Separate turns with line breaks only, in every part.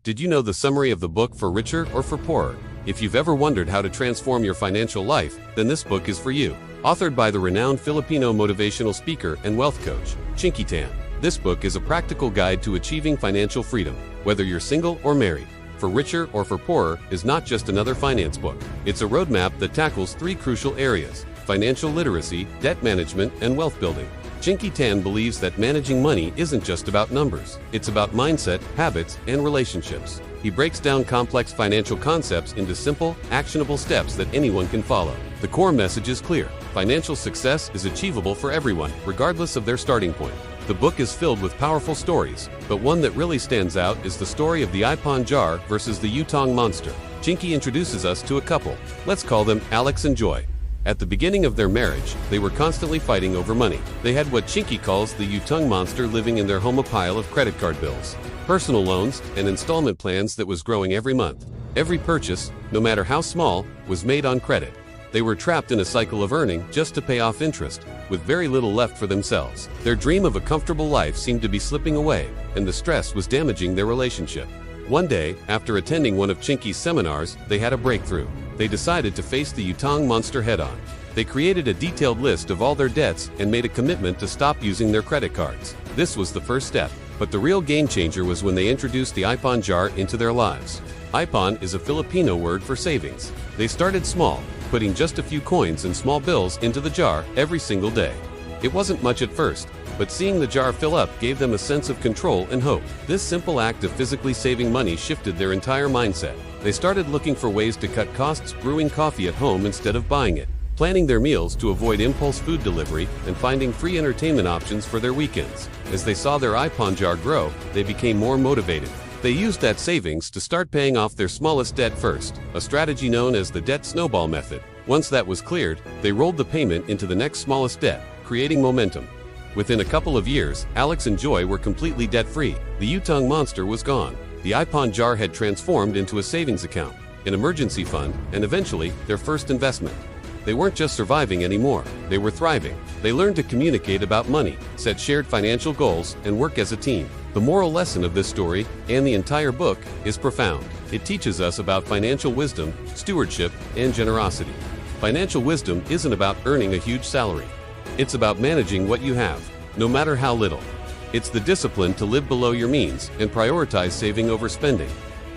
Did you know the summary of the book For Richer or For Poorer? If you've ever wondered how to transform your financial life, then this book is for you. Authored by the renowned Filipino motivational speaker and wealth coach, Chinky Tan. This book is a practical guide to achieving financial freedom, whether you're single or married. For Richer or For Poorer is not just another finance book. It's a roadmap that tackles three crucial areas: financial literacy, debt management, and wealth building. Chinky Tan believes that managing money isn't just about numbers. It's about mindset, habits, and relationships. He breaks down complex financial concepts into simple, actionable steps that anyone can follow. The core message is clear: financial success is achievable for everyone, regardless of their starting point. The book is filled with powerful stories, but one that really stands out is the story of the Ipon jar versus the Utang monster. Chinky introduces us to a couple. Let's call them Alex and Joy. At the beginning of their marriage, they were constantly fighting over money. They had what Chinky calls the Utang monster living in their home, a pile of credit card bills, personal loans, and installment plans that was growing every month. Every purchase, no matter how small, was made on credit. They were trapped in a cycle of earning just to pay off interest, with very little left for themselves. Their dream of a comfortable life seemed to be slipping away, and the stress was damaging their relationship. One day, after attending one of Chinky's seminars, they had a breakthrough. They decided to face the Utang monster head-on. They created a detailed list of all their debts and made a commitment to stop using their credit cards. This was the first step, but the real game changer was when they introduced the Ipon jar into their lives. Ipon is a Filipino word for savings. They started small, putting just a few coins and small bills into the jar every single day. It wasn't much at first, but seeing the jar fill up gave them a sense of control and hope. This simple act of physically saving money shifted their entire mindset. They started looking for ways to cut costs, brewing coffee at home instead of buying it, planning their meals to avoid impulse food delivery, and finding free entertainment options for their weekends. As they saw their Ipon jar grow, they became more motivated. They used that savings to start paying off their smallest debt first, a strategy known as the debt snowball method. Once that was cleared, they rolled the payment into the next smallest debt, creating momentum. Within a couple of years, Alex and Joy were completely debt-free. The Utang monster was gone. The Ipon jar had transformed into a savings account, an emergency fund, and eventually, their first investment. They weren't just surviving anymore, they were thriving. They learned to communicate about money, set shared financial goals, and work as a team. The moral lesson of this story, and the entire book, is profound. It teaches us about financial wisdom, stewardship, and generosity. Financial wisdom isn't about earning a huge salary. It's about managing what you have, no matter how little. It's the discipline to live below your means and prioritize saving over spending.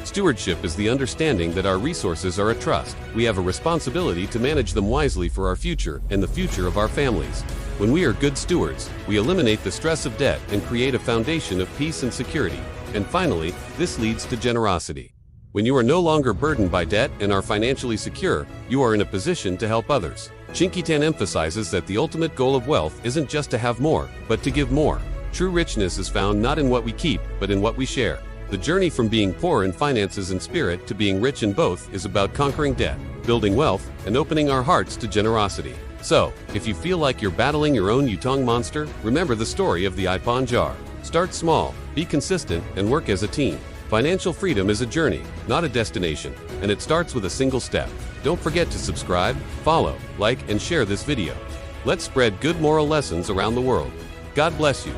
Stewardship is the understanding that our resources are a trust. We have a responsibility to manage them wisely for our future and the future of our families. When we are good stewards, we eliminate the stress of debt and create a foundation of peace and security. And finally, this leads to generosity. When you are no longer burdened by debt and are financially secure, you are in a position to help others. Chinky Tan emphasizes that the ultimate goal of wealth isn't just to have more, but to give more. True richness is found not in what we keep, but in what we share. The journey from being poor in finances and spirit to being rich in both is about conquering debt, building wealth, and opening our hearts to generosity. So, if you feel like you're battling your own Utang monster, remember the story of the Ipon jar. Start small, be consistent, and work as a team. Financial freedom is a journey, not a destination, and it starts with a single step. Don't forget to subscribe, follow, like, and share this video. Let's spread good moral lessons around the world. God bless you.